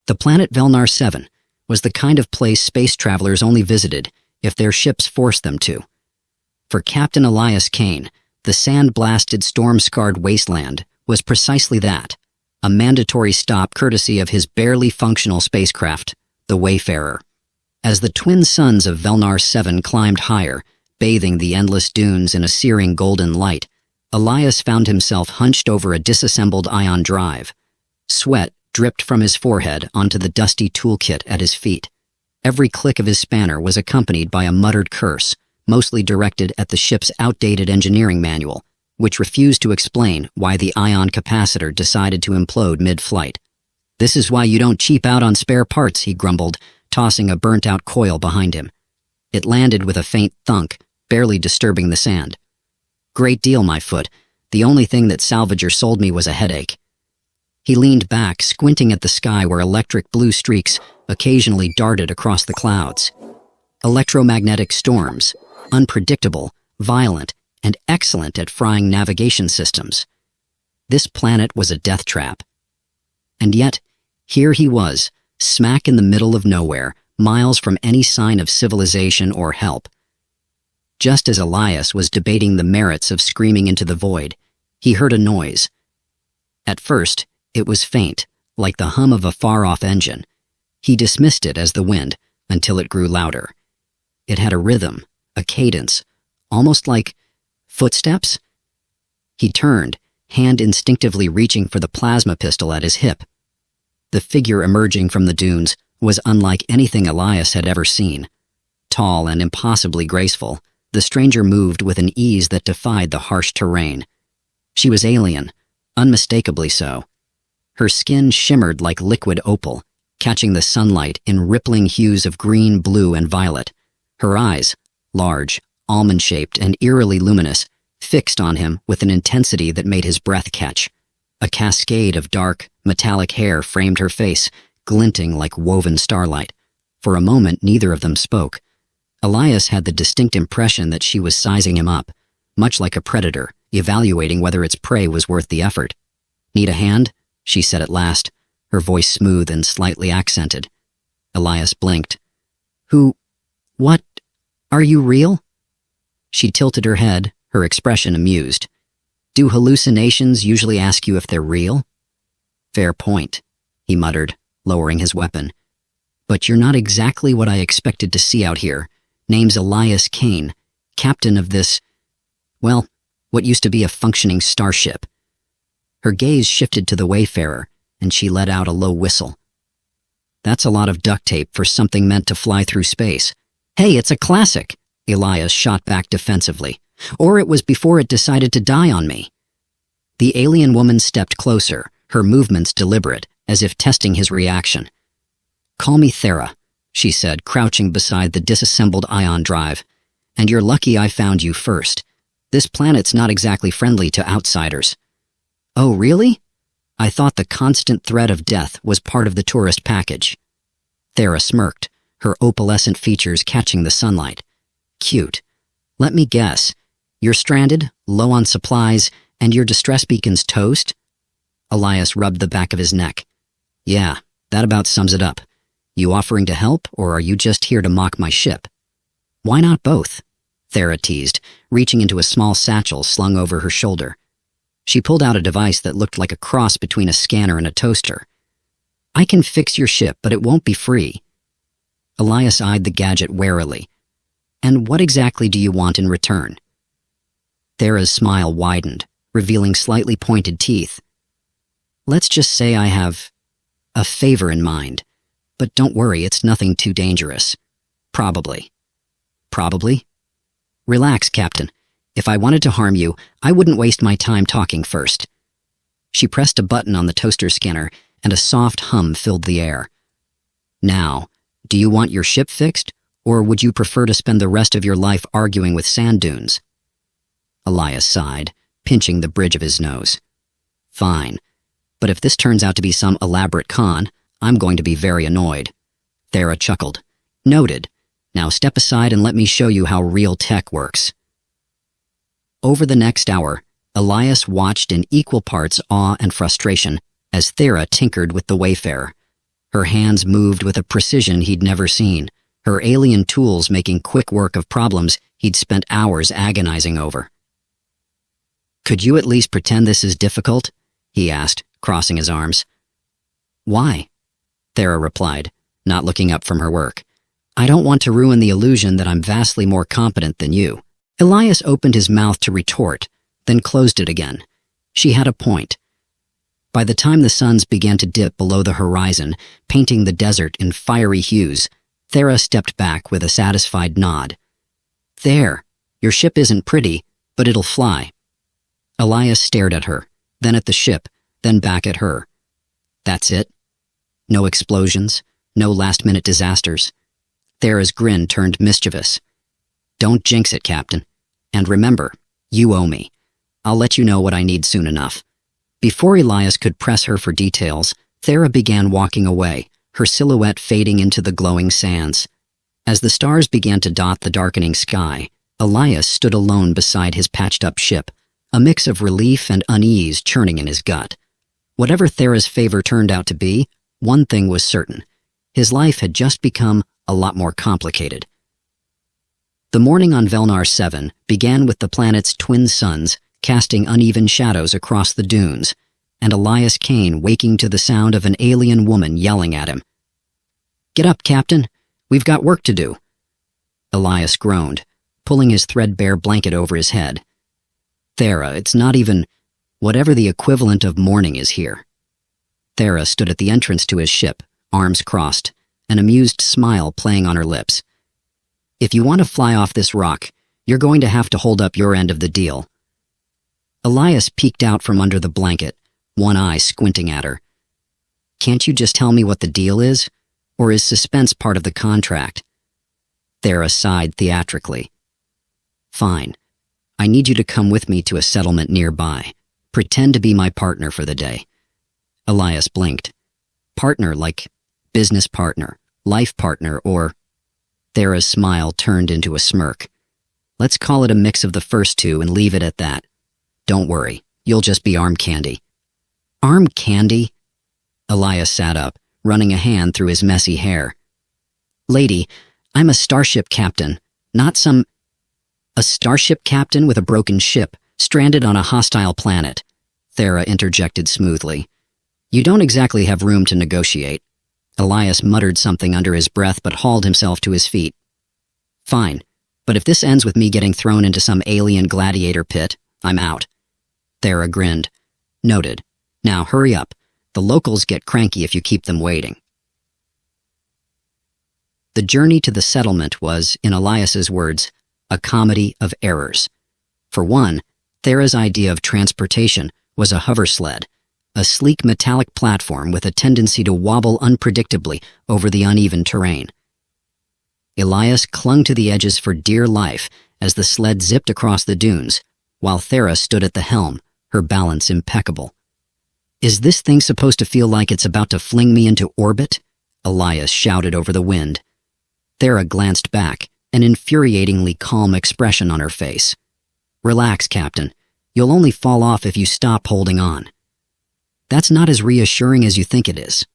The planet Velnar 7 was the kind of place space travelers only visited if their ships forced them to. For Captain Elias Kane, the sand-blasted, storm-scarred wasteland was precisely that, a mandatory stop courtesy of his barely functional spacecraft, the Wayfarer. As the twin suns of Velnar 7 climbed higher, bathing the endless dunes in a searing golden light, Elias found himself hunched over a disassembled ion drive. Sweat dripped from his forehead onto the dusty toolkit at his feet. Every click of his spanner was accompanied by a muttered curse, mostly directed at the ship's outdated engineering manual, which refused to explain why the ion capacitor decided to implode mid-flight. "This is why you don't cheap out on spare parts," he grumbled, tossing a burnt-out coil behind him. It landed with a faint thunk, barely disturbing the sand. "Great deal, my foot. The only thing that salvager sold me was a headache." He leaned back, squinting at the sky where electric blue streaks occasionally darted across the clouds. Electromagnetic storms, unpredictable, violent, and excellent at frying navigation systems. This planet was a death trap. And yet, here he was, smack in the middle of nowhere, miles from any sign of civilization or help. Just as Elias was debating the merits of screaming into the void, he heard a noise. At first, it was faint, like the hum of a far-off engine. He dismissed it as the wind, until it grew louder. It had a rhythm, a cadence, almost like footsteps. He turned, hand instinctively reaching for the plasma pistol at his hip. The figure emerging from the dunes was unlike anything Elias had ever seen. Tall and impossibly graceful, the stranger moved with an ease that defied the harsh terrain. She was alien, unmistakably so. Her skin shimmered like liquid opal, catching the sunlight in rippling hues of green, blue, and violet. Her eyes, large, almond-shaped, and eerily luminous, fixed on him with an intensity that made his breath catch. A cascade of dark, metallic hair framed her face, glinting like woven starlight. For a moment, neither of them spoke. Elias had the distinct impression that she was sizing him up, much like a predator, evaluating whether its prey was worth the effort. "Need a hand?" she said at last, her voice smooth and slightly accented. Elias blinked. What? Are you real?" She tilted her head, her expression amused. "Do hallucinations usually ask you if they're real?" "Fair point," he muttered, lowering his weapon. "But you're not exactly what I expected to see out here. Name's Elias Kane, captain of this, well, what used to be a functioning starship." Her gaze shifted to the Wayfarer, and she let out a low whistle. "That's a lot of duct tape for something meant to fly through space." "Hey, it's a classic," Elias shot back defensively. "Or it was before it decided to die on me." The alien woman stepped closer, her movements deliberate, as if testing his reaction. "Call me Thera," she said, crouching beside the disassembled ion drive. "And you're lucky I found you first. This planet's not exactly friendly to outsiders." "Oh, really? I thought the constant threat of death was part of the tourist package." Thera smirked, her opalescent features catching the sunlight. "Cute. Let me guess. You're stranded, low on supplies, and your distress beacon's toast?" Elias rubbed the back of his neck. "Yeah, that about sums it up. You offering to help, or are you just here to mock my ship?" "Why not both?" Thera teased, reaching into a small satchel slung over her shoulder. She pulled out a device that looked like a cross between a scanner and a toaster. "I can fix your ship, but it won't be free." Elias eyed the gadget warily. "And what exactly do you want in return?" Thera's smile widened, revealing slightly pointed teeth. "Let's just say I have a favor in mind. But don't worry, it's nothing too dangerous. Probably." "Probably?" "Relax, Captain. If I wanted to harm you, I wouldn't waste my time talking first." She pressed a button on the toaster scanner, and a soft hum filled the air. "Now, do you want your ship fixed, or would you prefer to spend the rest of your life arguing with sand dunes?" Elias sighed, pinching the bridge of his nose. "Fine. But if this turns out to be some elaborate con, I'm going to be very annoyed." Thera chuckled. "Noted. Now step aside and let me show you how real tech works." Over the next hour, Elias watched in equal parts awe and frustration as Thera tinkered with the Wayfarer. Her hands moved with a precision he'd never seen, her alien tools making quick work of problems he'd spent hours agonizing over. "Could you at least pretend this is difficult?" he asked, crossing his arms. "Why?" Thera replied, not looking up from her work. "I don't want to ruin the illusion that I'm vastly more competent than you." Elias opened his mouth to retort, then closed it again. She had a point. By the time the suns began to dip below the horizon, painting the desert in fiery hues, Thera stepped back with a satisfied nod. "There, your ship isn't pretty, but it'll fly." Elias stared at her, then at the ship, then back at her. "That's it? No explosions, no last-minute disasters?" Thera's grin turned mischievous. "Don't jinx it, Captain. And remember, you owe me. I'll let you know what I need soon enough." Before Elias could press her for details, Thera began walking away, her silhouette fading into the glowing sands. As the stars began to dot the darkening sky, Elias stood alone beside his patched-up ship, a mix of relief and unease churning in his gut. Whatever Thera's favor turned out to be, one thing was certain. His life had just become a lot more complicated. The morning on Velnar 7 began with the planet's twin suns casting uneven shadows across the dunes, and Elias Kane waking to the sound of an alien woman yelling at him. "Get up, Captain. We've got work to do." Elias groaned, pulling his threadbare blanket over his head. "Thera, it's not even whatever the equivalent of morning is here." Thera stood at the entrance to his ship, arms crossed, an amused smile playing on her lips. "If you want to fly off this rock, you're going to have to hold up your end of the deal." Elias peeked out from under the blanket, one eye squinting at her. "Can't you just tell me what the deal is? Or is suspense part of the contract?" Thera sighed theatrically. "Fine. I need you to come with me to a settlement nearby. Pretend to be my partner for the day." Elias blinked. "Partner like business partner, life partner, or—" Thera's smile turned into a smirk. "Let's call it a mix of the first two and leave it at that. Don't worry, you'll just be arm candy." "Arm candy?" Elias sat up, running a hand through his messy hair. "Lady, I'm a starship captain, not some—" "A starship captain with a broken ship, stranded on a hostile planet," Thera interjected smoothly. "You don't exactly have room to negotiate." Elias muttered something under his breath but hauled himself to his feet. "Fine, but if this ends with me getting thrown into some alien gladiator pit, I'm out." Thera grinned. "Noted. Now hurry up. The locals get cranky if you keep them waiting." The journey to the settlement was, in Elias's words, a comedy of errors. For one, Thera's idea of transportation was a hover sled, a sleek metallic platform with a tendency to wobble unpredictably over the uneven terrain. Elias clung to the edges for dear life as the sled zipped across the dunes, while Thera stood at the helm, her balance impeccable. "Is this thing supposed to feel like it's about to fling me into orbit?" Elias shouted over the wind. Thera glanced back, an infuriatingly calm expression on her face. "Relax, Captain. You'll only fall off if you stop holding on." "That's not as reassuring as you think it is."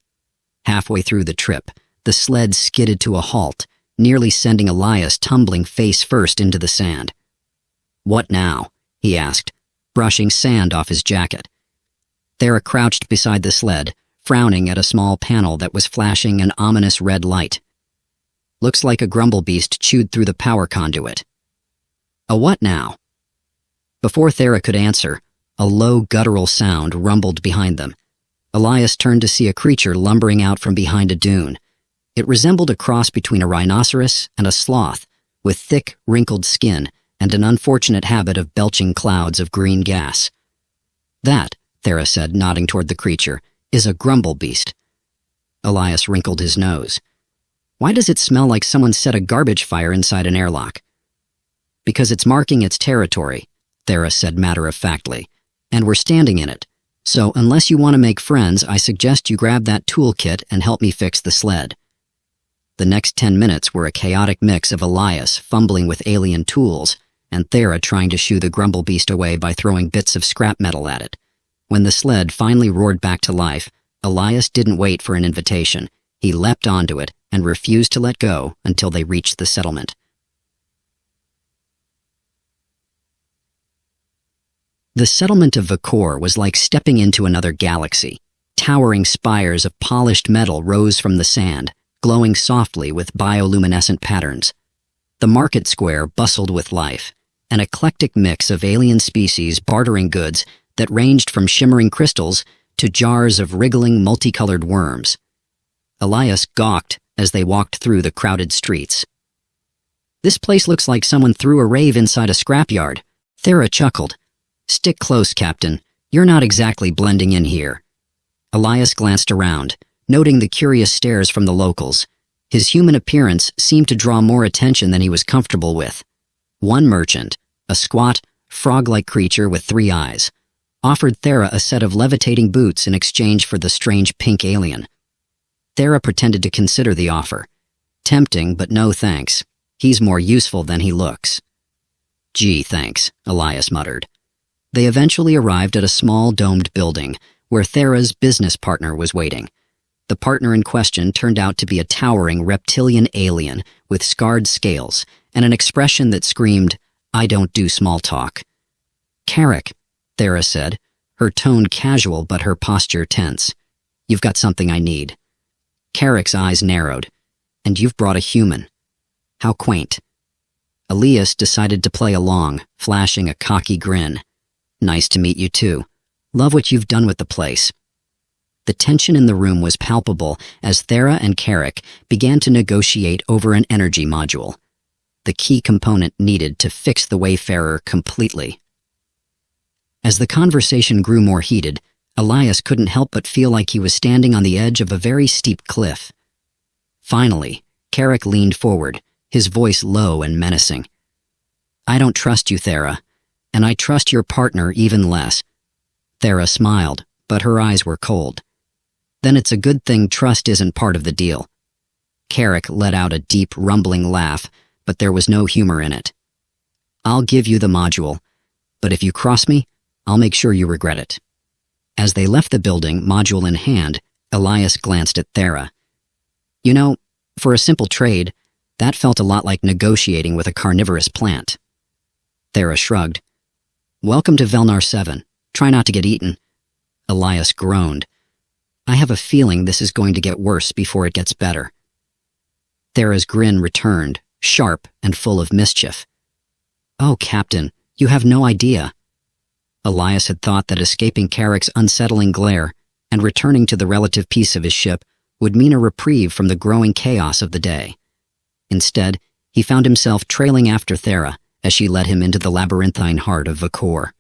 Halfway through the trip, the sled skidded to a halt, nearly sending Elias tumbling face first into the sand. "What now?" he asked, brushing sand off his jacket. Thera crouched beside the sled, frowning at a small panel that was flashing an ominous red light. "Looks like a grumblebeast chewed through the power conduit." "A what now?" Before Thera could answer, a low guttural sound rumbled behind them. Elias turned to see a creature lumbering out from behind a dune. It resembled a cross between a rhinoceros and a sloth, with thick, wrinkled skin and an unfortunate habit of belching clouds of green gas. "That," Thera said, nodding toward the creature, "is a grumblebeast." Elias wrinkled his nose. "Why does it smell like someone set a garbage fire inside an airlock?" "Because it's marking its territory," Thera said matter-of-factly, "and we're standing in it. So unless you want to make friends, I suggest you grab that toolkit and help me fix the sled." The next 10 minutes were a chaotic mix of Elias fumbling with alien tools and Thera trying to shoo the grumblebeast away by throwing bits of scrap metal at it. When the sled finally roared back to life, Elias didn't wait for an invitation. He leapt onto it and refused to let go until they reached the settlement. The settlement of Vakor was like stepping into another galaxy. Towering spires of polished metal rose from the sand, glowing softly with bioluminescent patterns. The market square bustled with life, an eclectic mix of alien species bartering goods that ranged from shimmering crystals to jars of wriggling multicolored worms. Elias gawked as they walked through the crowded streets. "This place looks like someone threw a rave inside a scrapyard." Thera chuckled. "Stick close, Captain. You're not exactly blending in here." Elias glanced around, noting the curious stares from the locals. His human appearance seemed to draw more attention than he was comfortable with. One merchant, a squat, frog-like creature with 3 eyes, offered Thera a set of levitating boots in exchange for the strange pink alien. Thera pretended to consider the offer. Tempting, but no thanks. He's more useful than he looks. "Gee, thanks," Elias muttered. They eventually arrived at a small domed building where Thera's business partner was waiting. The partner in question turned out to be a towering reptilian alien with scarred scales and an expression that screamed, "I don't do small talk." "Carrick," Thera said, her tone casual but her posture tense. "You've got something I need." Carrick's eyes narrowed. "And you've brought a human. How quaint." Elias decided to play along, flashing a cocky grin. "Nice to meet you too. Love what you've done with the place." The tension in the room was palpable as Thera and Carrick began to negotiate over an energy module, the key component needed to fix the Wayfarer completely. As the conversation grew more heated, Elias couldn't help but feel like he was standing on the edge of a very steep cliff. Finally, Carrick leaned forward, his voice low and menacing. "I don't trust you, Thera, and I trust your partner even less." Thera smiled, but her eyes were cold. "Then it's a good thing trust isn't part of the deal." Carrick let out a deep, rumbling laugh, but there was no humor in it. "I'll give you the module, but if you cross me, I'll make sure you regret it." As they left the building, module in hand, Elias glanced at Thera. "You know, for a simple trade, that felt a lot like negotiating with a carnivorous plant." Thera shrugged. "Welcome to Velnar 7. Try not to get eaten." Elias groaned. "I have a feeling this is going to get worse before it gets better." Thera's grin returned, sharp and full of mischief. "Oh, Captain, you have no idea." Elias had thought that escaping Carrick's unsettling glare and returning to the relative peace of his ship would mean a reprieve from the growing chaos of the day. Instead, he found himself trailing after Thera as she led him into the labyrinthine heart of Vakor.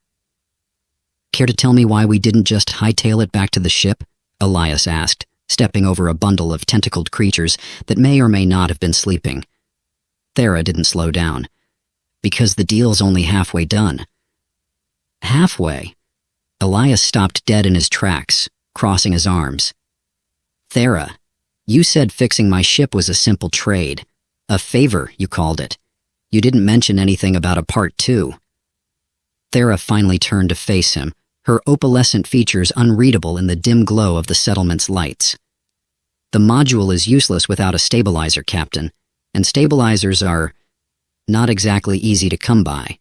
"Care to tell me why we didn't just hightail it back to the ship?" Elias asked, stepping over a bundle of tentacled creatures that may or may not have been sleeping. Thera didn't slow down. "Because the deal's only halfway done." "Halfway?" Elias stopped dead in his tracks, crossing his arms. "Thera, you said fixing my ship was a simple trade. A favor, you called it. You didn't mention anything about a part 2. Thera finally turned to face him, her opalescent features unreadable in the dim glow of the settlement's lights. "The module is useless without a stabilizer, Captain, and stabilizers are not exactly easy to come by."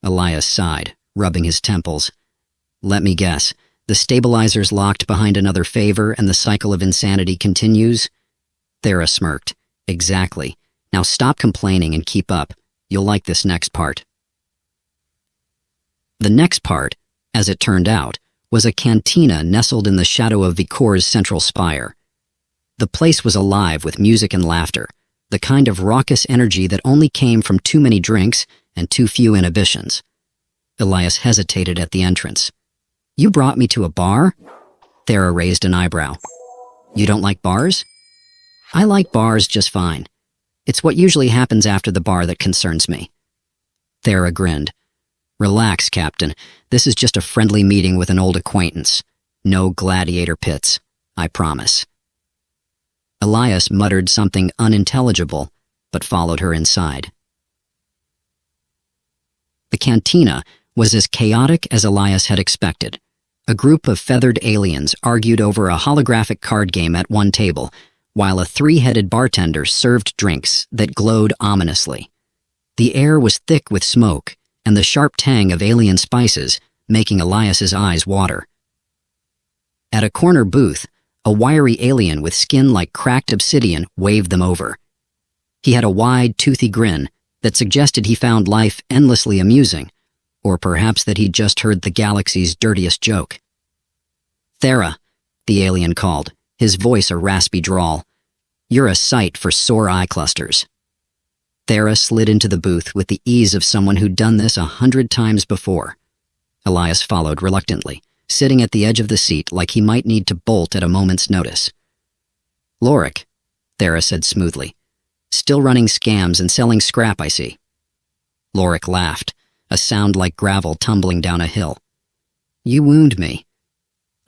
Elias sighed, rubbing his temples. "Let me guess, the stabilizer's locked behind another favor and the cycle of insanity continues?" Thera smirked. "Exactly. Now stop complaining and keep up. You'll like this next part." The next part, as it turned out, was a cantina nestled in the shadow of Vakor's central spire. The place was alive with music and laughter, the kind of raucous energy that only came from too many drinks and too few inhibitions. Elias hesitated at the entrance. "You brought me to a bar?" Thera raised an eyebrow. "You don't like bars?" "I like bars just fine. It's what usually happens after the bar that concerns me." Thera grinned. "Relax, Captain. This is just a friendly meeting with an old acquaintance. No gladiator pits, I promise." Elias muttered something unintelligible, but followed her inside. The cantina was as chaotic as Elias had expected. A group of feathered aliens argued over a holographic card game at one table, while a three-headed bartender served drinks that glowed ominously. The air was thick with smoke and the sharp tang of alien spices, making Elias's eyes water. At a corner booth, a wiry alien with skin like cracked obsidian waved them over. He had a wide, toothy grin that suggested he found life endlessly amusing, or perhaps that he'd just heard the galaxy's dirtiest joke. "Thera," the alien called, his voice a raspy drawl. "You're a sight for sore eye clusters." Thera slid into the booth with the ease of someone who'd done this 100 times before. Elias followed reluctantly, sitting at the edge of the seat like he might need to bolt at a moment's notice. "Lorik," Thera said smoothly. "Still running scams and selling scrap, I see." Lorik laughed, a sound like gravel tumbling down a hill. "You wound me.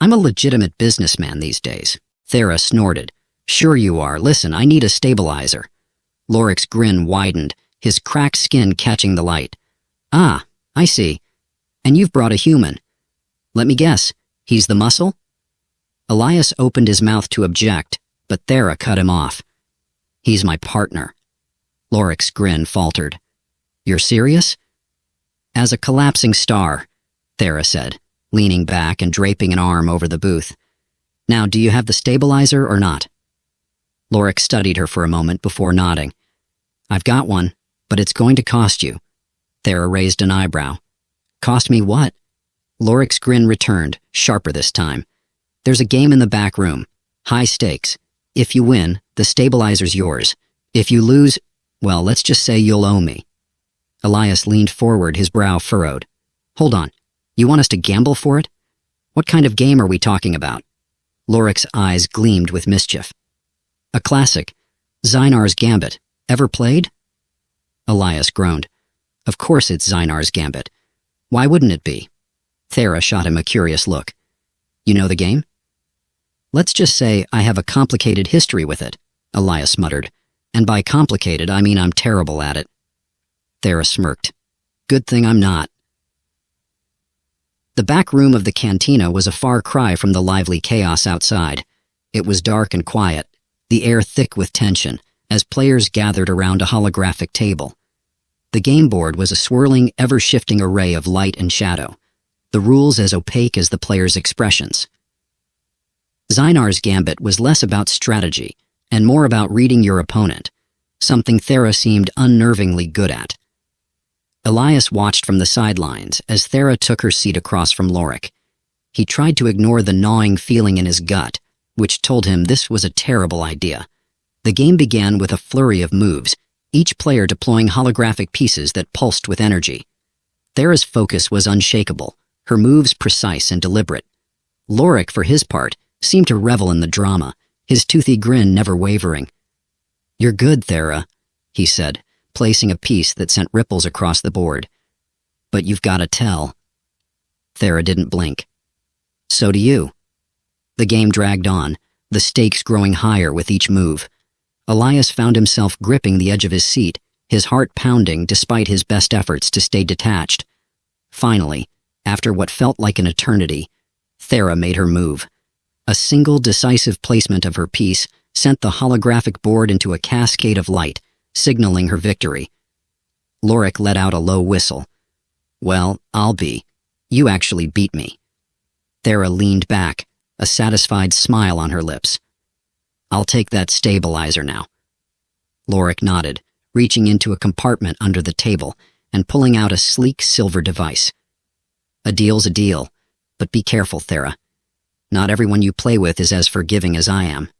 I'm a legitimate businessman these days." Thera snorted. "Sure you are. Listen, I need a stabilizer." Lorik's grin widened, his cracked skin catching the light. "Ah, I see. And you've brought a human. Let me guess, he's the muscle?" Elias opened his mouth to object, but Thera cut him off. "He's my partner." Lorik's grin faltered. "You're serious?" "As a collapsing star," Thera said, leaning back and draping an arm over the booth. "Now, do you have the stabilizer or not?" Lorik studied her for a moment before nodding. "I've got one, but it's going to cost you." Thera raised an eyebrow. "Cost me what?" Lorik's grin returned, sharper this time. "There's a game in the back room. High stakes. If you win, the stabilizer's yours. If you lose, well, let's just say you'll owe me." Elias leaned forward, his brow furrowed. "Hold on. You want us to gamble for it? What kind of game are we talking about?" Lorik's eyes gleamed with mischief. "A classic. Zynar's Gambit. Ever played?" Elias groaned. "Of course it's Zynar's Gambit. Why wouldn't it be?" Thera shot him a curious look. "You know the game?" "Let's just say I have a complicated history with it," Elias muttered. "And by complicated, I mean I'm terrible at it." Thera smirked. "Good thing I'm not." The back room of the cantina was a far cry from the lively chaos outside. It was dark and quiet, the air thick with tension, as players gathered around a holographic table. The game board was a swirling, ever-shifting array of light and shadow, the rules as opaque as the players' expressions. Zynar's Gambit was less about strategy and more about reading your opponent, something Thera seemed unnervingly good at. Elias watched from the sidelines as Thera took her seat across from Lorik. He tried to ignore the gnawing feeling in his gut, which told him this was a terrible idea. The game began with a flurry of moves, each player deploying holographic pieces that pulsed with energy. Thera's focus was unshakable, her moves precise and deliberate. Lorik, for his part, seemed to revel in the drama, his toothy grin never wavering. "You're good, Thera," he said, placing a piece that sent ripples across the board. "But you've got to tell." Thera didn't blink. "So do you." The game dragged on, the stakes growing higher with each move. Elias found himself gripping the edge of his seat, his heart pounding despite his best efforts to stay detached. Finally, after what felt like an eternity, Thera made her move. A single decisive placement of her piece sent the holographic board into a cascade of light, signaling her victory. Lorik let out a low whistle. "Well, I'll be. You actually beat me." Thera leaned back, a satisfied smile on her lips. "I'll take that stabilizer now." Lorik nodded, reaching into a compartment under the table and pulling out a sleek silver device. "A deal's a deal, but be careful, Thera. Not everyone you play with is as forgiving as I am."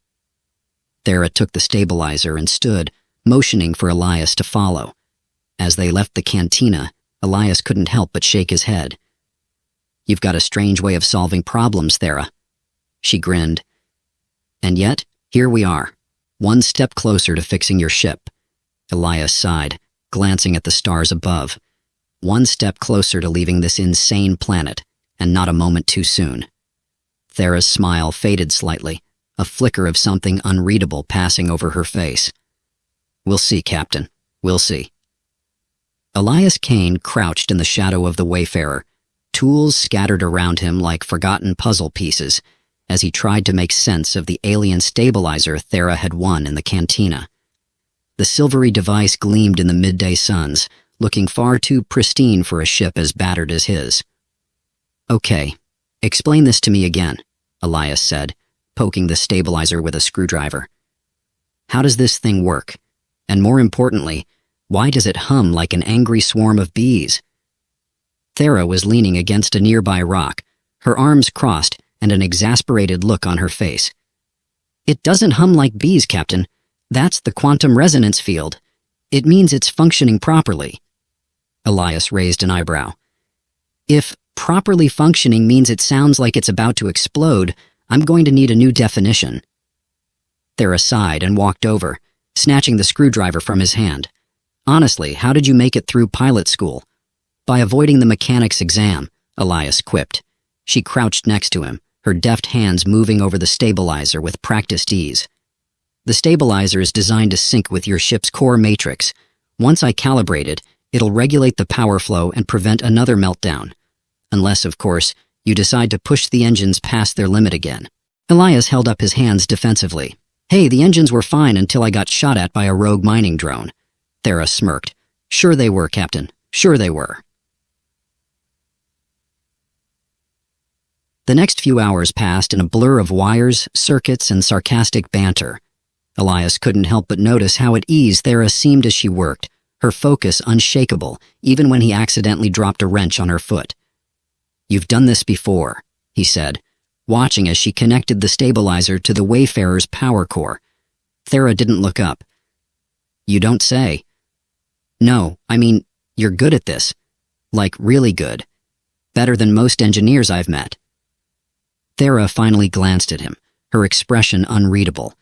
Thera took the stabilizer and stood, motioning for Elias to follow. As they left the cantina, Elias couldn't help but shake his head. "You've got a strange way of solving problems, Thera." She grinned. "And yet, here we are, one step closer to fixing your ship." Elias sighed, glancing at the stars above. "One step closer to leaving this insane planet, and not a moment too soon." Thera's smile faded slightly, a flicker of something unreadable passing over her face. "We'll see, Captain. We'll see." Elias Kane crouched in the shadow of the Wayfarer, tools scattered around him like forgotten puzzle pieces, as he tried to make sense of the alien stabilizer Thera had won in the cantina. The silvery device gleamed in the midday suns, looking far too pristine for a ship as battered as his. "Okay, explain this to me again," Elias said, poking the stabilizer with a screwdriver. "How does this thing work? And more importantly, why does it hum like an angry swarm of bees?" Thera was leaning against a nearby rock, her arms crossed and an exasperated look on her face. "It doesn't hum like bees, Captain. That's the quantum resonance field. It means it's functioning properly." Elias raised an eyebrow. "If properly functioning means it sounds like it's about to explode, I'm going to need a new definition." Thera sighed and walked over, snatching the screwdriver from his hand. "Honestly, how did you make it through pilot school?" "By avoiding the mechanic's exam," Elias quipped. She crouched next to him, her deft hands moving over the stabilizer with practiced ease. "The stabilizer is designed to sync with your ship's core matrix. Once I calibrate it, it'll regulate the power flow and prevent another meltdown. Unless, of course, you decide to push the engines past their limit again." Elias held up his hands defensively. "Hey, the engines were fine until I got shot at by a rogue mining drone." Thera smirked. "Sure they were, Captain. Sure they were." The next few hours passed in a blur of wires, circuits, and sarcastic banter. Elias couldn't help but notice how at ease Thera seemed as she worked, her focus unshakable, even when he accidentally dropped a wrench on her foot. "You've done this before," he said, watching as she connected the stabilizer to the Wayfarer's power core. Thera didn't look up. "You don't say." "No, I mean, you're good at this. Like, really good. Better than most engineers I've met." Thera finally glanced at him, her expression unreadable.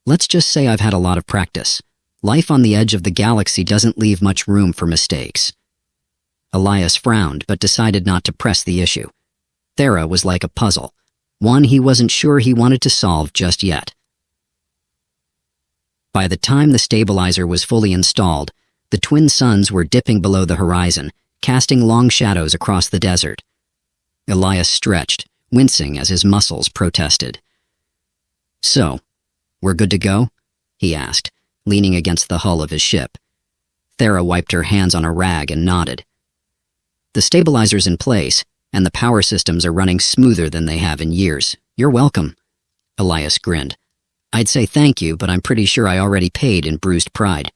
"Let's just say I've had a lot of practice. Life on the edge of the galaxy doesn't leave much room for mistakes." Elias frowned but decided not to press the issue. Thera was like a puzzle, one he wasn't sure he wanted to solve just yet. By the time the stabilizer was fully installed, the twin suns were dipping below the horizon, casting long shadows across the desert. Elias stretched, wincing as his muscles protested. "So, we're good to go?" he asked, leaning against the hull of his ship. Thera wiped her hands on a rag and nodded. "The stabilizer's in place, and the power systems are running smoother than they have in years. You're welcome." Elias grinned. "I'd say thank you, but I'm pretty sure I already paid in bruised pride."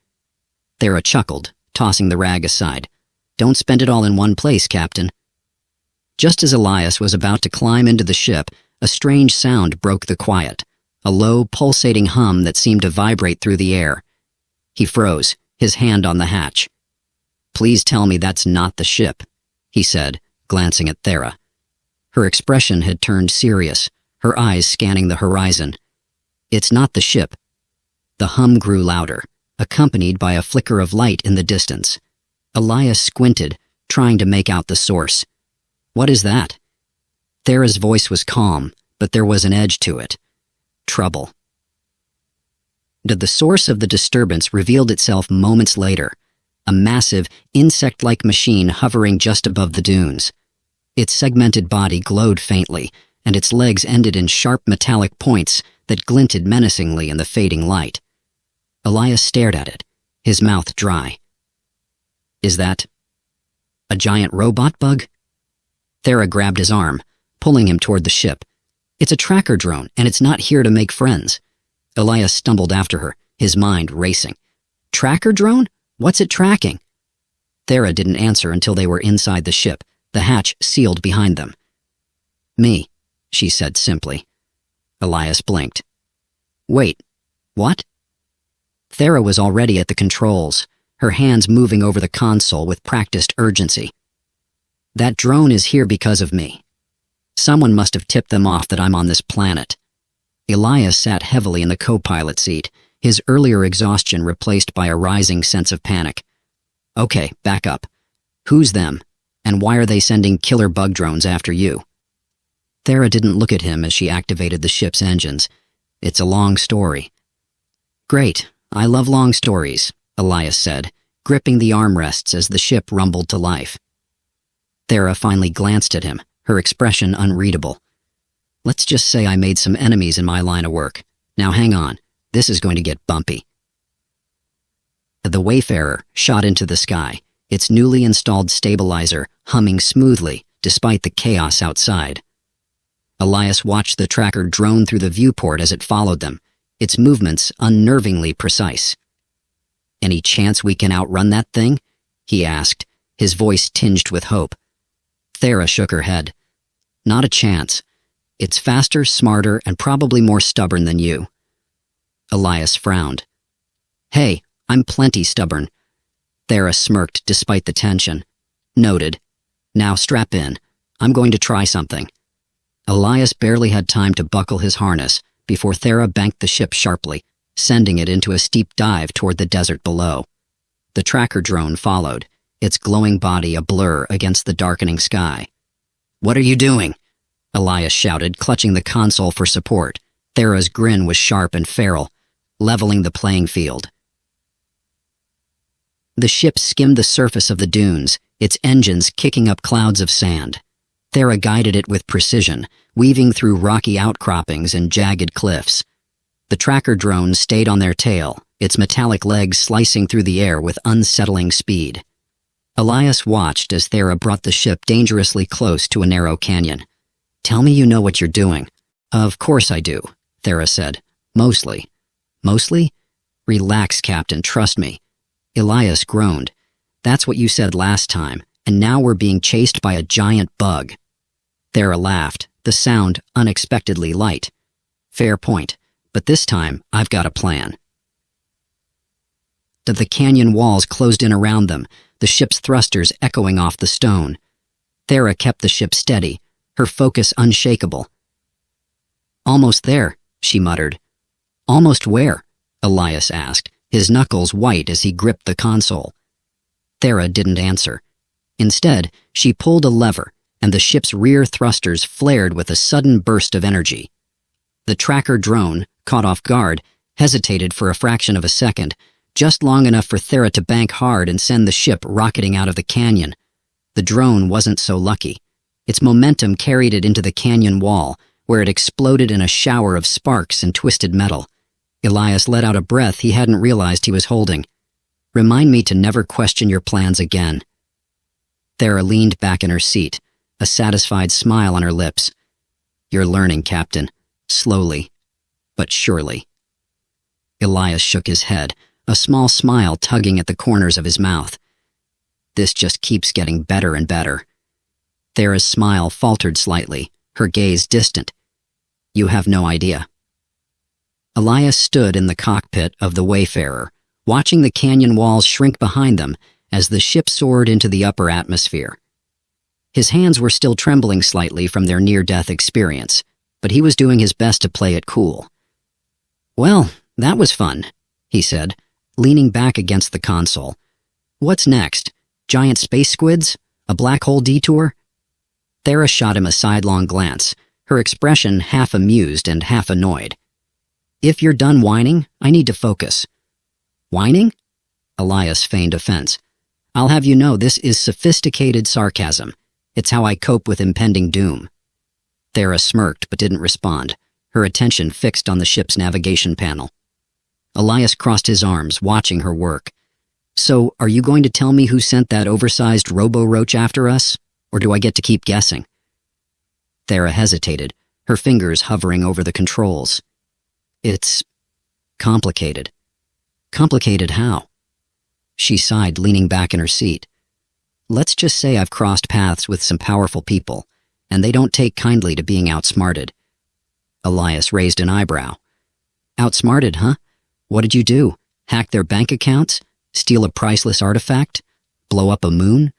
Thera chuckled, tossing the rag aside. "Don't spend it all in one place, Captain." Just as Elias was about to climb into the ship, a strange sound broke the quiet, a low, pulsating hum that seemed to vibrate through the air. He froze, his hand on the hatch. "Please tell me that's not the ship," he said, glancing at Thera. Her expression had turned serious, her eyes scanning the horizon. "It's not the ship." The hum grew louder, accompanied by a flicker of light in the distance. Elias squinted, trying to make out the source. "What is that?" Thera's voice was calm, but there was an edge to it. "Trouble." The source of the disturbance revealed itself moments later, a massive, insect-like machine hovering just above the dunes. Its segmented body glowed faintly, and its legs ended in sharp metallic points that glinted menacingly in the fading light. Elias stared at it, his mouth dry. "Is that a giant robot bug?" Thera grabbed his arm, pulling him toward the ship. "It's a tracker drone, and it's not here to make friends." Elias stumbled after her, his mind racing. "Tracker drone? What's it tracking?" Thera didn't answer until they were inside the ship, the hatch sealed behind them. "Me," she said simply. Elias blinked. "Wait, what?" Thera was already at the controls, her hands moving over the console with practiced urgency. "That drone is here because of me. Someone must have tipped them off that I'm on this planet." Elias sat heavily in the co-pilot seat, his earlier exhaustion replaced by a rising sense of panic. "Okay, back up. Who's them? And why are they sending killer bug drones after you?" Thera didn't look at him as she activated the ship's engines. "It's a long story." "Great, I love long stories," Elias said, gripping the armrests as the ship rumbled to life. Thera finally glanced at him, her expression unreadable. Let's just say I made some enemies in my line of work. Now hang on, this is going to get bumpy. The Wayfarer shot into the sky, its newly installed stabilizer humming smoothly despite the chaos outside. Elias watched the tracker drone through the viewport as it followed them, its movements unnervingly precise. "Any chance we can outrun that thing?" he asked, his voice tinged with hope. Thera shook her head. "Not a chance. It's faster, smarter, and probably more stubborn than you." Elias frowned. "Hey, I'm plenty stubborn." Thera smirked despite the tension. "Noted. Now strap in. I'm going to try something." Elias barely had time to buckle his harness before Thera banked the ship sharply, sending it into a steep dive toward the desert below. The tracker drone followed, its glowing body a blur against the darkening sky. "What are you doing?" Elias shouted, clutching the console for support. Thera's grin was sharp and feral, leveling the playing field. The ship skimmed the surface of the dunes, its engines kicking up clouds of sand. Thera guided it with precision, weaving through rocky outcroppings and jagged cliffs. The tracker drone stayed on their tail, its metallic legs slicing through the air with unsettling speed. Elias watched as Thera brought the ship dangerously close to a narrow canyon. "Tell me you know what you're doing." "Of course I do," Thera said. "Mostly." "Mostly? Relax, Captain, trust me." Elias groaned. "That's what you said last time, and now we're being chased by a giant bug." Thera laughed, the sound unexpectedly light. "Fair point, but this time I've got a plan." The canyon walls closed in around them, the ship's thrusters echoing off the stone. Thera kept the ship steady, her focus unshakable. "Almost there," she muttered. "Almost where?" Elias asked, his knuckles white as he gripped the console. Thera didn't answer. Instead, she pulled a lever, and the ship's rear thrusters flared with a sudden burst of energy. The tracker drone, caught off guard, hesitated for a fraction of a second, just long enough for Thera to bank hard and send the ship rocketing out of the canyon. The drone wasn't so lucky. Its momentum carried it into the canyon wall, where it exploded in a shower of sparks and twisted metal. Elias let out a breath he hadn't realized he was holding. "Remind me to never question your plans again." Thera leaned back in her seat, a satisfied smile on her lips. "You're learning, Captain. Slowly, but surely." Elias shook his head, a small smile tugging at the corners of his mouth. "This just keeps getting better and better." Thera's smile faltered slightly, her gaze distant. "You have no idea." Elias stood in the cockpit of the Wayfarer, watching the canyon walls shrink behind them as the ship soared into the upper atmosphere. His hands were still trembling slightly from their near-death experience, but he was doing his best to play it cool. "Well, that was fun," he said, leaning back against the console. "What's next? Giant space squids? A black hole detour?" Thera shot him a sidelong glance, her expression half amused and half annoyed. "If you're done whining, I need to focus." "Whining?" Elias feigned offense. "I'll have you know this is sophisticated sarcasm. It's how I cope with impending doom." Thera smirked but didn't respond, her attention fixed on the ship's navigation panel. Elias crossed his arms, watching her work. "So, are you going to tell me who sent that oversized robo-roach after us? Or do I get to keep guessing?" Thera hesitated, her fingers hovering over the controls. "It's complicated." "Complicated how?" She sighed, leaning back in her seat. "Let's just say I've crossed paths with some powerful people, and they don't take kindly to being outsmarted." Elias raised an eyebrow. "Outsmarted, huh? What did you do? Hack their bank accounts? Steal a priceless artifact? Blow up a moon?"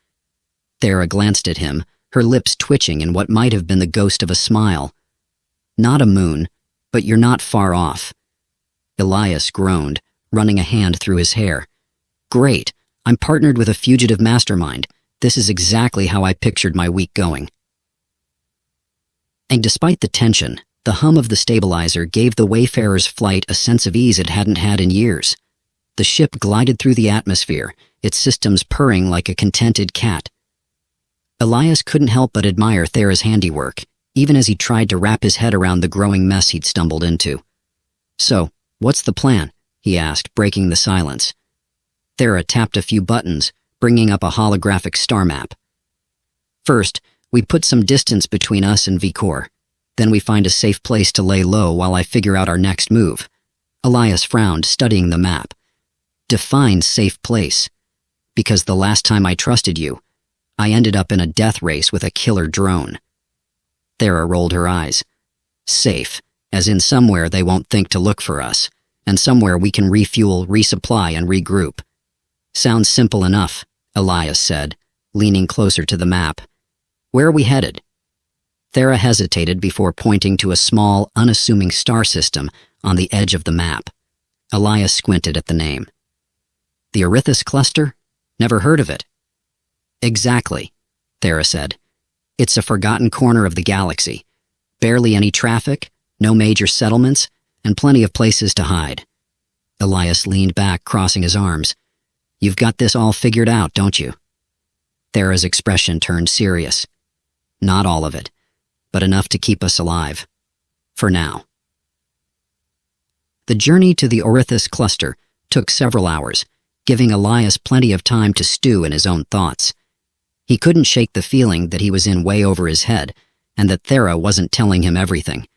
Thera glanced at him, her lips twitching in what might have been the ghost of a smile. "Not a moon, but you're not far off." Elias groaned, running a hand through his hair. "Great, I'm partnered with a fugitive mastermind. This is exactly how I pictured my week going." And despite the tension, the hum of the stabilizer gave the Wayfarer's flight a sense of ease it hadn't had in years. The ship glided through the atmosphere, its systems purring like a contented cat. Elias couldn't help but admire Thera's handiwork, even as he tried to wrap his head around the growing mess he'd stumbled into. "So, what's the plan?" he asked, breaking the silence. Thera tapped a few buttons, bringing up a holographic star map. "First, we put some distance between us and Vikor. Then we find a safe place to lay low while I figure out our next move." Elias frowned, studying the map. "Define safe place. Because the last time I trusted you, I ended up in a death race with a killer drone." Thera rolled her eyes. "Safe, as in somewhere they won't think to look for us, and somewhere we can refuel, resupply, and regroup." "Sounds simple enough," Elias said, leaning closer to the map. "Where are we headed?" Thera hesitated before pointing to a small, unassuming star system on the edge of the map. Elias squinted at the name. "The Orithis Cluster? Never heard of it." "Exactly," Thera said. "It's a forgotten corner of the galaxy. Barely any traffic, no major settlements, and plenty of places to hide." Elias leaned back, crossing his arms. "You've got this all figured out, don't you?" Thera's expression turned serious. "Not all of it, but enough to keep us alive. For now." The journey to the Orithis Cluster took several hours, giving Elias plenty of time to stew in his own thoughts. He couldn't shake the feeling that he was in way over his head, and that Thera wasn't telling him everything.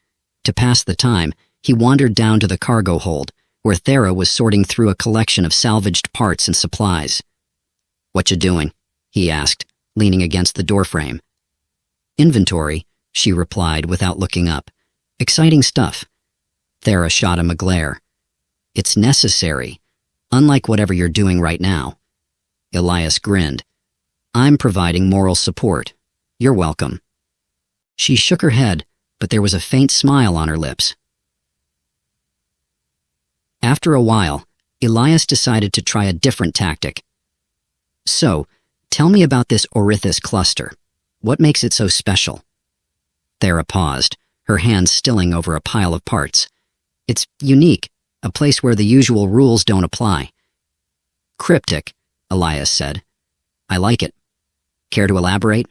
To pass the time, he wandered down to the cargo hold, where Thera was sorting through a collection of salvaged parts and supplies. "What you doing?" he asked, leaning against the doorframe. "Inventory," she replied without looking up. "Exciting stuff." Thera shot him a glare. "It's necessary, unlike whatever you're doing right now." Elias grinned. "I'm providing moral support. You're welcome." She shook her head, but there was a faint smile on her lips. After a while, Elias decided to try a different tactic. "So, tell me about this Orithis Cluster. What makes it so special?" Thera paused, her hands stilling over a pile of parts. "It's unique, a place where the usual rules don't apply." "Cryptic," Elias said. "I like it. Care to elaborate?"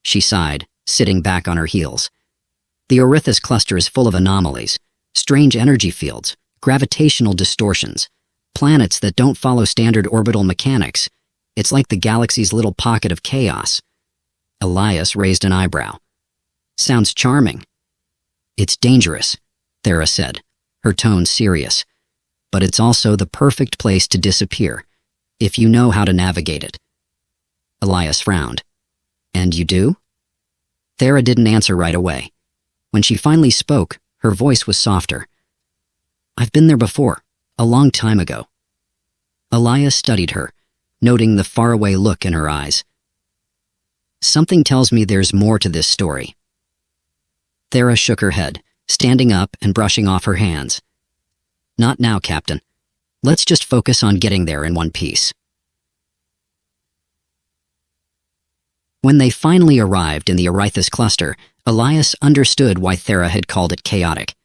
She sighed, sitting back on her heels. "The Orithis Cluster is full of anomalies, strange energy fields, gravitational distortions, planets that don't follow standard orbital mechanics. It's like the galaxy's little pocket of chaos." Elias raised an eyebrow. "Sounds charming." "It's dangerous," Thera said, her tone serious. "But it's also the perfect place to disappear, if you know how to navigate it." Elias frowned. "And you do?" Thera didn't answer right away. When she finally spoke, her voice was softer. "I've been there before, a long time ago." Elias studied her, noting the faraway look in her eyes. "Something tells me there's more to this story." Thera shook her head, standing up and brushing off her hands. "Not now, Captain. Let's just focus on getting there in one piece." When they finally arrived in the Orithis Cluster, Elias understood why Thera had called it chaotic.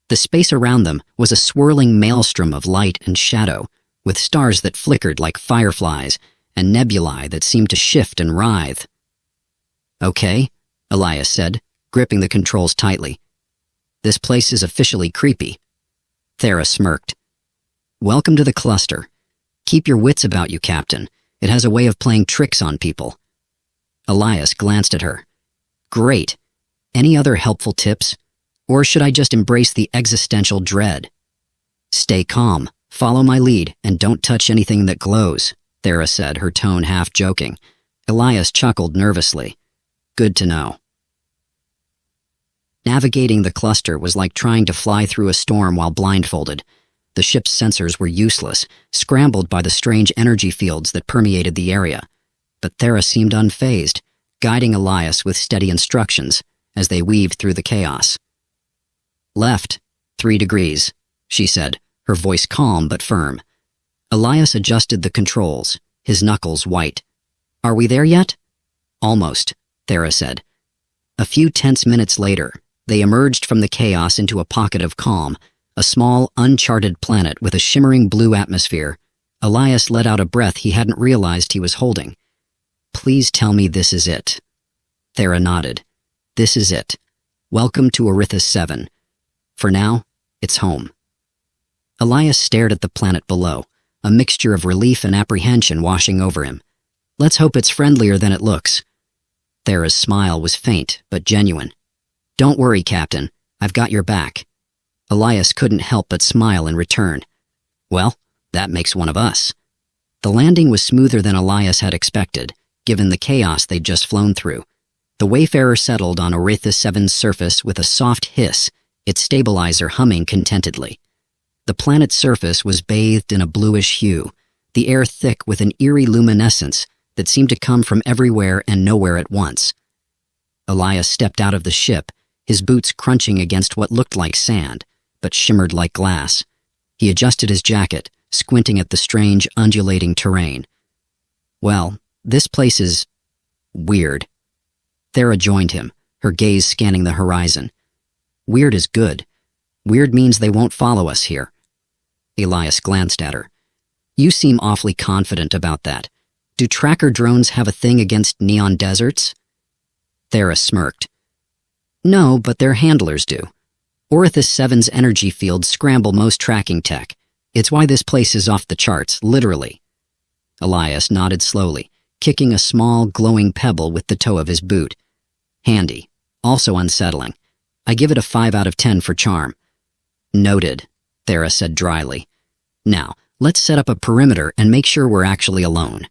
The space around them was a swirling maelstrom of light and shadow, with stars that flickered like fireflies and nebulae that seemed to shift and writhe. "Okay," Elias said, gripping the controls tightly. "This place is officially creepy." Thera smirked. "Welcome to the cluster. Keep your wits about you, Captain. It has a way of playing tricks on people." Elias glanced at her. "Great. Any other helpful tips? Or should I just embrace the existential dread?" "Stay calm, follow my lead, and don't touch anything that glows," Thera said, her tone half joking. Elias chuckled nervously. "Good to know." Navigating the cluster was like trying to fly through a storm while blindfolded. The ship's sensors were useless, scrambled by the strange energy fields that permeated the area. But Thera seemed unfazed, guiding Elias with steady instructions as they weaved through the chaos. "Left, 3 degrees, she said, her voice calm but firm. Elias adjusted the controls, his knuckles white. "Are we there yet?" "Almost," Thera said. A few tense minutes later, they emerged from the chaos into a pocket of calm, a small, uncharted planet with a shimmering blue atmosphere. Elias let out a breath he hadn't realized he was holding. "Please tell me this is it." Thera nodded. "This is it. Welcome to Arithis 7. For now, it's home. Elias stared at the planet below, a mixture of relief and apprehension washing over him. Let's hope it's friendlier than it looks. Thera's smile was faint, but genuine. Don't worry, Captain. I've got your back. Elias couldn't help but smile in return. Well, that makes one of us. The landing was smoother than Elias had expected, given the chaos they'd just flown through. The Wayfarer settled on Arithis 7's surface with a soft hiss, its stabilizer humming contentedly. The planet's surface was bathed in a bluish hue, the air thick with an eerie luminescence that seemed to come from everywhere and nowhere at once. Elias stepped out of the ship, his boots crunching against what looked like sand, but shimmered like glass. He adjusted his jacket, squinting at the strange, undulating terrain. Well, this place is weird. Thera joined him, her gaze scanning the horizon. Weird is good. Weird means they won't follow us here. Elias glanced at her. You seem awfully confident about that. Do tracker drones have a thing against neon deserts? Thera smirked. No, but their handlers do. Arithis 7's energy fields scramble most tracking tech. It's why this place is off the charts, literally. Elias nodded slowly, kicking a small, glowing pebble with the toe of his boot. Handy. Also unsettling. I give it a 5 out of 10 for charm. Noted, Thera said dryly. Now, let's set up a perimeter and make sure we're actually alone.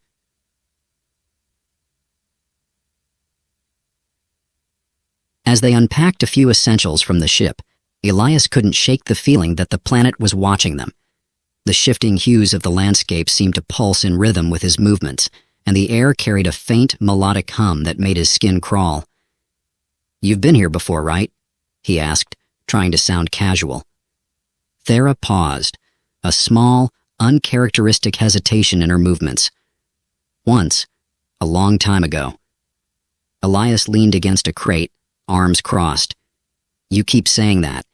As they unpacked a few essentials from the ship, Elias couldn't shake the feeling that the planet was watching them. The shifting hues of the landscape seemed to pulse in rhythm with his movements, and the air carried a faint, melodic hum that made his skin crawl. You've been here before, right? He asked, trying to sound casual. Thera paused, a small, uncharacteristic hesitation in her movements. Once, a long time ago. Elias leaned against a crate, arms crossed. You keep saying that.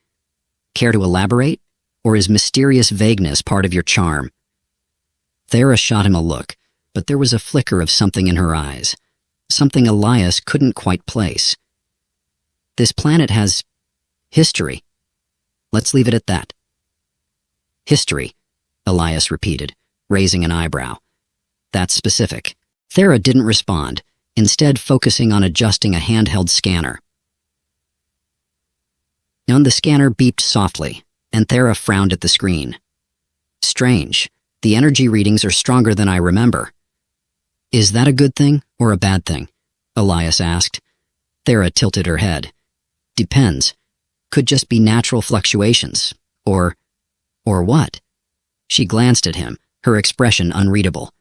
Care to elaborate? Or is mysterious vagueness part of your charm? Thera shot him a look, but there was a flicker of something in her eyes, something Elias couldn't quite place. This planet has history. Let's leave it at that. History, Elias repeated, raising an eyebrow. That's specific. Thera didn't respond, instead focusing on adjusting a handheld scanner. And the scanner beeped softly, and Thera frowned at the screen. Strange. The energy readings are stronger than I remember. Is that a good thing or a bad thing? Elias asked. Thera tilted her head. Depends. Could just be natural fluctuations. Or what? She glanced at him, her expression unreadable.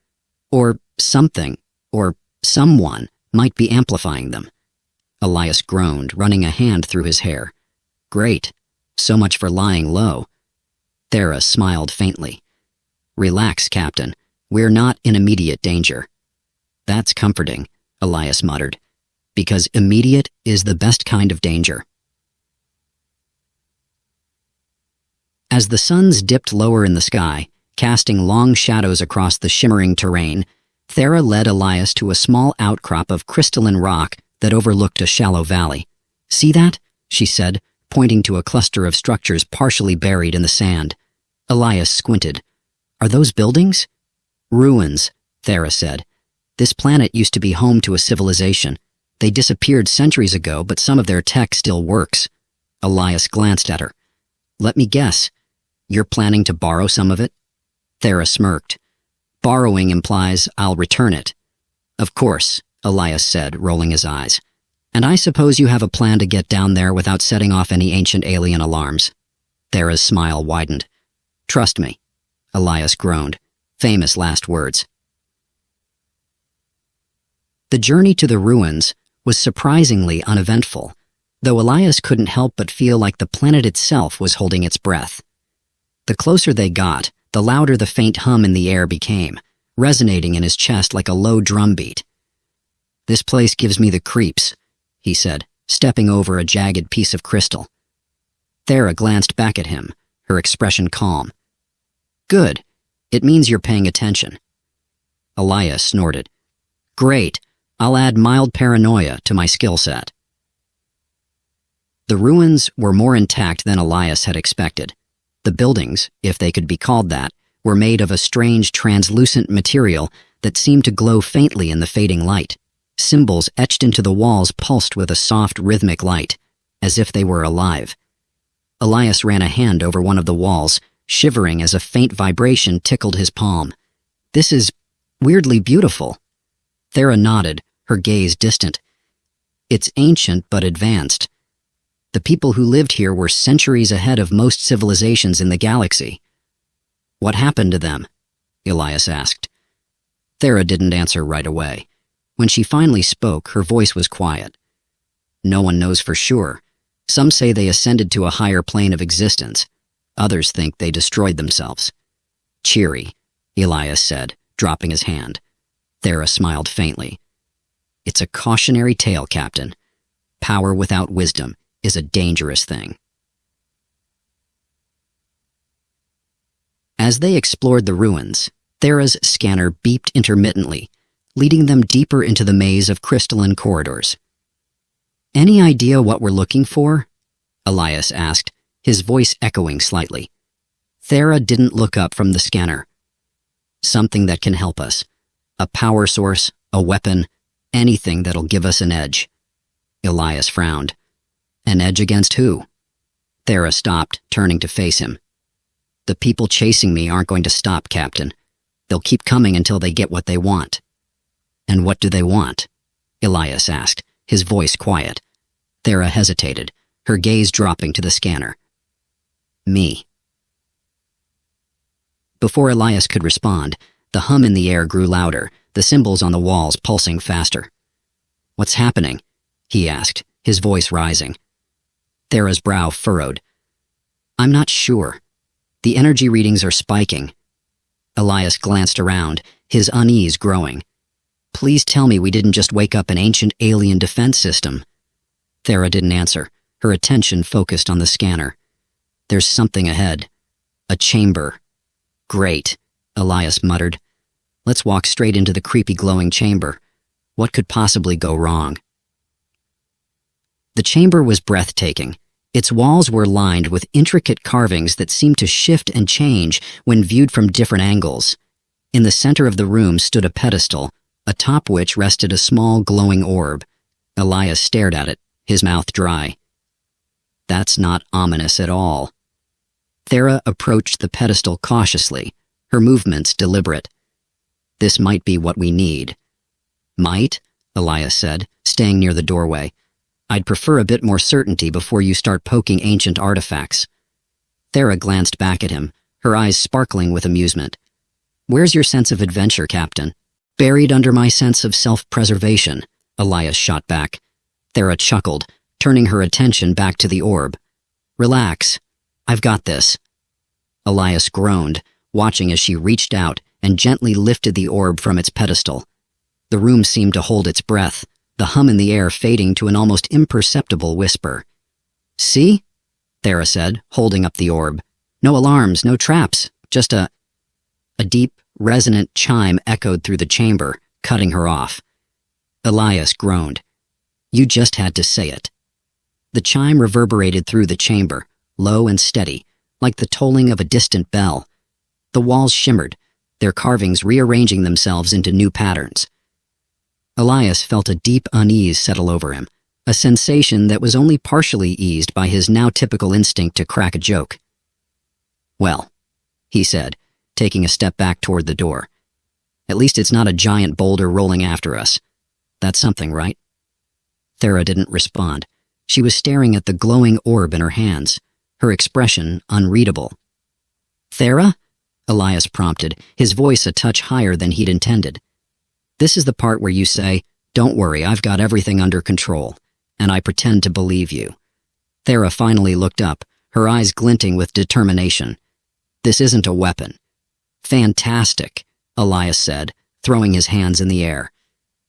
Or something, or someone, might be amplifying them. Elias groaned, running a hand through his hair. Great. So much for lying low. Thera smiled faintly. Relax, Captain. We're not in immediate danger. That's comforting, Elias muttered, because immediate is the best kind of danger. As the suns dipped lower in the sky, casting long shadows across the shimmering terrain, Thera led Elias to a small outcrop of crystalline rock that overlooked a shallow valley. See that? She said, pointing to a cluster of structures partially buried in the sand. Elias squinted. Are those buildings? Ruins, Thera said. This planet used to be home to a civilization. They disappeared centuries ago, but some of their tech still works. Elias glanced at her. Let me guess. You're planning to borrow some of it? Thera smirked. Borrowing implies I'll return it. Of course, Elias said, rolling his eyes. And I suppose you have a plan to get down there without setting off any ancient alien alarms. Thera's smile widened. Trust me, Elias groaned. Famous last words. The journey to the ruins was surprisingly uneventful, though Elias couldn't help but feel like the planet itself was holding its breath. The closer they got, the louder the faint hum in the air became, resonating in his chest like a low drumbeat. This place gives me the creeps, he said, stepping over a jagged piece of crystal. Thera glanced back at him, her expression calm. Good. It means you're paying attention. Elias snorted. Great. I'll add mild paranoia to my skill set. The ruins were more intact than Elias had expected. The buildings, if they could be called that, were made of a strange translucent material that seemed to glow faintly in the fading light. Symbols etched into the walls pulsed with a soft, rhythmic light, as if they were alive. Elias ran a hand over one of the walls, shivering as a faint vibration tickled his palm. "This is weirdly beautiful." Thera nodded, her gaze distant. "It's ancient but advanced. The people who lived here were centuries ahead of most civilizations in the galaxy." "What happened to them?" Elias asked. Thera didn't answer right away. When she finally spoke, her voice was quiet. "No one knows for sure. Some say they ascended to a higher plane of existence. Others think they destroyed themselves." "Cheery," Elias said, dropping his hand. Thera smiled faintly. "It's a cautionary tale, Captain. Power without wisdom is a dangerous thing." As they explored the ruins, Thera's scanner beeped intermittently, leading them deeper into the maze of crystalline corridors. "Any idea what we're looking for?" Elias asked, his voice echoing slightly. Thera didn't look up from the scanner. "Something that can help us. A power source, a weapon, anything that'll give us an edge." Elias frowned. "An edge against who?" Thera stopped, turning to face him. "The people chasing me aren't going to stop, Captain. They'll keep coming until they get what they want." "And what do they want?" Elias asked, his voice quiet. Thera hesitated, her gaze dropping to the scanner. "Me." Before Elias could respond, the hum in the air grew louder, the symbols on the walls pulsing faster. "What's happening?" he asked, his voice rising. Thera's brow furrowed. "I'm not sure. The energy readings are spiking." Elias glanced around, his unease growing. "Please tell me we didn't just wake up an ancient alien defense system." Thera didn't answer, her attention focused on the scanner. "There's something ahead. A chamber." "Great," Elias muttered. "Let's walk straight into the creepy glowing chamber. What could possibly go wrong?" The chamber was breathtaking. Its walls were lined with intricate carvings that seemed to shift and change when viewed from different angles. In the center of the room stood a pedestal, atop which rested a small glowing orb. Elias stared at it, his mouth dry. "That's not ominous at all." Thera approached the pedestal cautiously, her movements deliberate. "This might be what we need." "Might?" Elias said, staying near the doorway. "I'd prefer a bit more certainty before you start poking ancient artifacts." Thera glanced back at him, her eyes sparkling with amusement. "Where's your sense of adventure, Captain?" "Buried under my sense of self-preservation," Elias shot back. Thera chuckled, turning her attention back to the orb. "Relax. I've got this." Elias groaned, watching as she reached out and gently lifted the orb from its pedestal. The room seemed to hold its breath, the hum in the air fading to an almost imperceptible whisper. "See?" Thera said, holding up the orb. "No alarms, no traps, just a—" A deep, resonant chime echoed through the chamber, cutting her off. Elias groaned. "You just had to say it." The chime reverberated through the chamber, low and steady, like the tolling of a distant bell. The walls shimmered, their carvings rearranging themselves into new patterns. Elias felt a deep unease settle over him, a sensation that was only partially eased by his now typical instinct to crack a joke. "Well," he said, taking a step back toward the door. "At least it's not a giant boulder rolling after us. That's something, right?" Thera didn't respond. She was staring at the glowing orb in her hands, her expression unreadable. "Thera?" Elias prompted, his voice a touch higher than he'd intended. "This is the part where you say, 'Don't worry, I've got everything under control,' and I pretend to believe you." Thera finally looked up, her eyes glinting with determination. "This isn't a weapon." "Fantastic," Elias said, throwing his hands in the air.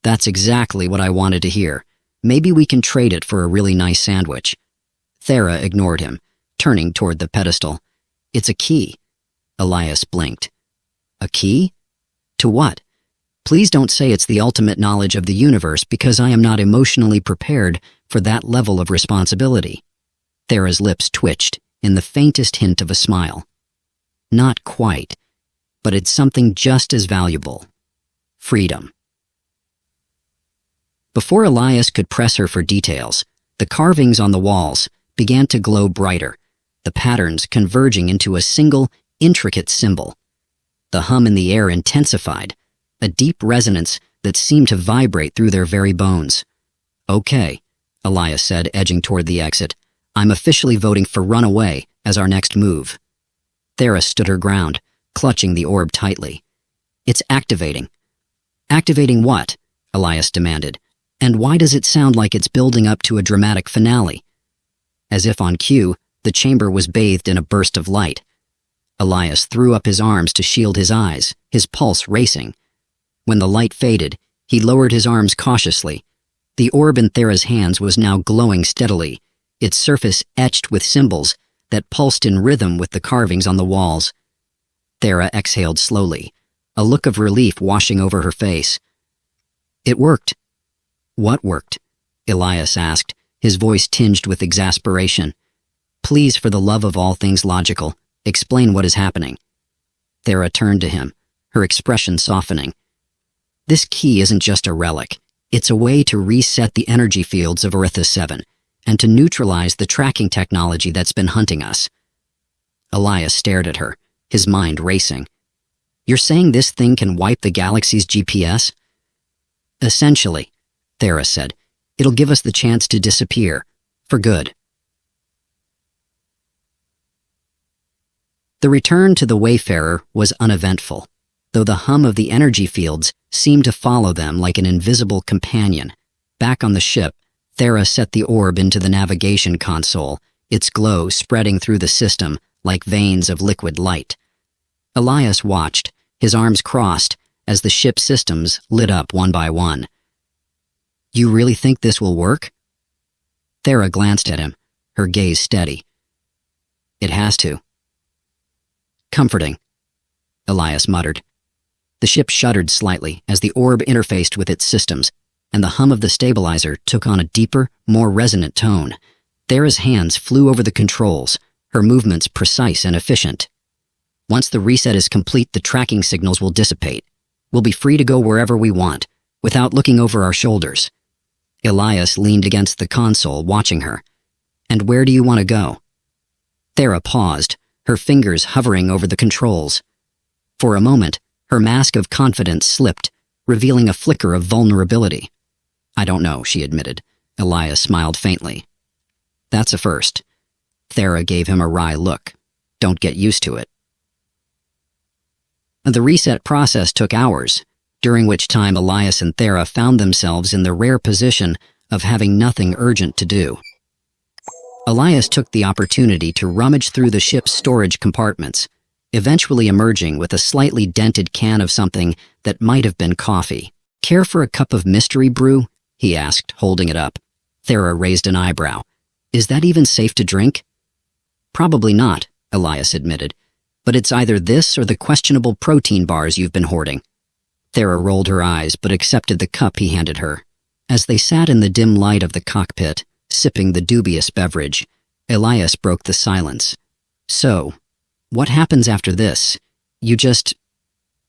"That's exactly what I wanted to hear. Maybe we can trade it for a really nice sandwich." Thera ignored him, turning toward the pedestal. "It's a key." Elias blinked. "A key? To what? Please don't say it's the ultimate knowledge of the universe, because I am not emotionally prepared for that level of responsibility." Thera's lips twitched in the faintest hint of a smile. Not quite, but it's something just as valuable. Freedom. Before Elias could press her for details, the carvings on the walls began to glow brighter, the patterns converging into a single, intricate symbol. The hum in the air intensified, a deep resonance that seemed to vibrate through their very bones. "Okay," Elias said, edging toward the exit. "I'm officially voting for Runaway as our next move." Thera stood her ground, clutching the orb tightly. "It's activating." "Activating what?" Elias demanded. "And why does it sound like it's building up to a dramatic finale?" As if on cue, the chamber was bathed in a burst of light. Elias threw up his arms to shield his eyes, his pulse racing. When the light faded, he lowered his arms cautiously. The orb in Thera's hands was now glowing steadily, its surface etched with symbols that pulsed in rhythm with the carvings on the walls. Thera exhaled slowly, a look of relief washing over her face. "It worked." "What worked?" Elias asked, his voice tinged with exasperation. "Please, for the love of all things logical, explain what is happening." Thera turned to him, her expression softening. "This key isn't just a relic. It's a way to reset the energy fields of Orithis 7 and to neutralize the tracking technology that's been hunting us." Elias stared at her, his mind racing. "You're saying this thing can wipe the galaxy's GPS?" "Essentially," Thera said. "It'll give us the chance to disappear. For good." The return to the Wayfarer was uneventful, though the hum of the energy fields seemed to follow them like an invisible companion. Back on the ship, Thera set the orb into the navigation console, its glow spreading through the system like veins of liquid light. Elias watched, his arms crossed, as the ship's systems lit up one by one. "You really think this will work?" Thera glanced at him, her gaze steady. "It has to." "Comforting," Elias muttered. The ship shuddered slightly as the orb interfaced with its systems, and the hum of the stabilizer took on a deeper, more resonant tone. Thera's hands flew over the controls, her movements precise and efficient. "Once the reset is complete, the tracking signals will dissipate. We'll be free to go wherever we want, without looking over our shoulders." Elias leaned against the console, watching her. "And where do you want to go?" Thera paused, her fingers hovering over the controls. For a moment, her mask of confidence slipped, revealing a flicker of vulnerability. "I don't know," she admitted. Elias smiled faintly. "That's a first." Thera gave him a wry look. "Don't get used to it." The reset process took hours, during which time Elias and Thera found themselves in the rare position of having nothing urgent to do. Elias took the opportunity to rummage through the ship's storage compartments, eventually emerging with a slightly dented can of something that might have been coffee. "Care for a cup of mystery brew?" he asked, holding it up. Thera raised an eyebrow. "Is that even safe to drink?" "Probably not," Elias admitted. "But it's either this or the questionable protein bars you've been hoarding." Thera rolled her eyes but accepted the cup he handed her. As they sat in the dim light of the cockpit, sipping the dubious beverage, Elias broke the silence. "So, what happens after this? You just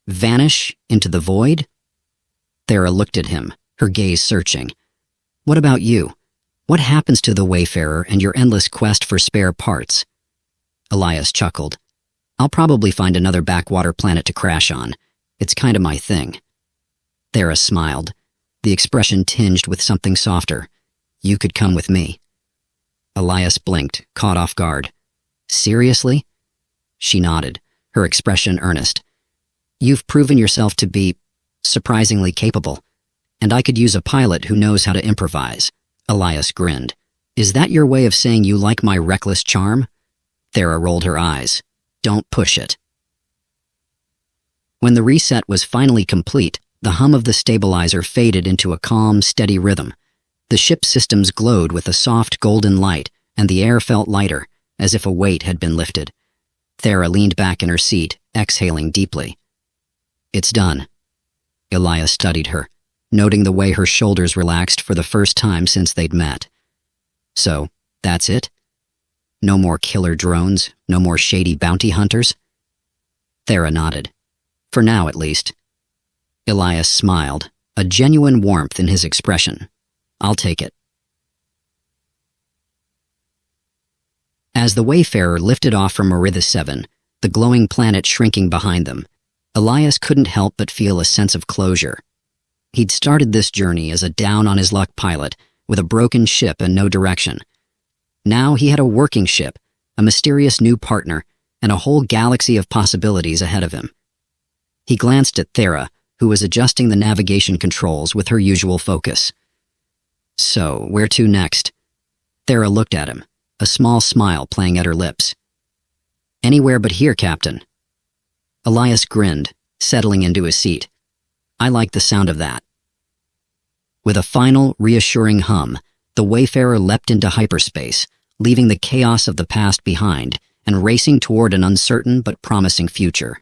vanish into the void?" Thera looked at him, her gaze searching. "What about you? What happens to the Wayfarer and your endless quest for spare parts?" Elias chuckled. "I'll probably find another backwater planet to crash on. It's kind of my thing." Thera smiled, the expression tinged with something softer. "You could come with me." Elias blinked, caught off guard. "Seriously?" She nodded, her expression earnest. "You've proven yourself to be surprisingly capable, and I could use a pilot who knows how to improvise." Elias grinned. "Is that your way of saying you like my reckless charm?" Thera rolled her eyes. "Don't push it." When the reset was finally complete, the hum of the stabilizer faded into a calm, steady rhythm. The ship's systems glowed with a soft golden light, and the air felt lighter, as if a weight had been lifted. Thera leaned back in her seat, exhaling deeply. "It's done." Elias studied her, noting the way her shoulders relaxed for the first time since they'd met. "So, that's it?" No more killer drones, no more shady bounty hunters? Thera nodded. For now, at least. Elias smiled, a genuine warmth in his expression. I'll take it. As the Wayfarer lifted off from Meritha 7, the glowing planet shrinking behind them, Elias couldn't help but feel a sense of closure. He'd started this journey as a down-on-his-luck pilot with a broken ship and no direction. Now he had a working ship, a mysterious new partner, and a whole galaxy of possibilities ahead of him. He glanced at Thera, who was adjusting the navigation controls with her usual focus. So, where to next? Thera looked at him, a small smile playing at her lips. Anywhere but here, Captain. Elias grinned, settling into his seat. I like the sound of that. With a final, reassuring hum, the Wayfarer leapt into hyperspace, leaving the chaos of the past behind and racing toward an uncertain but promising future.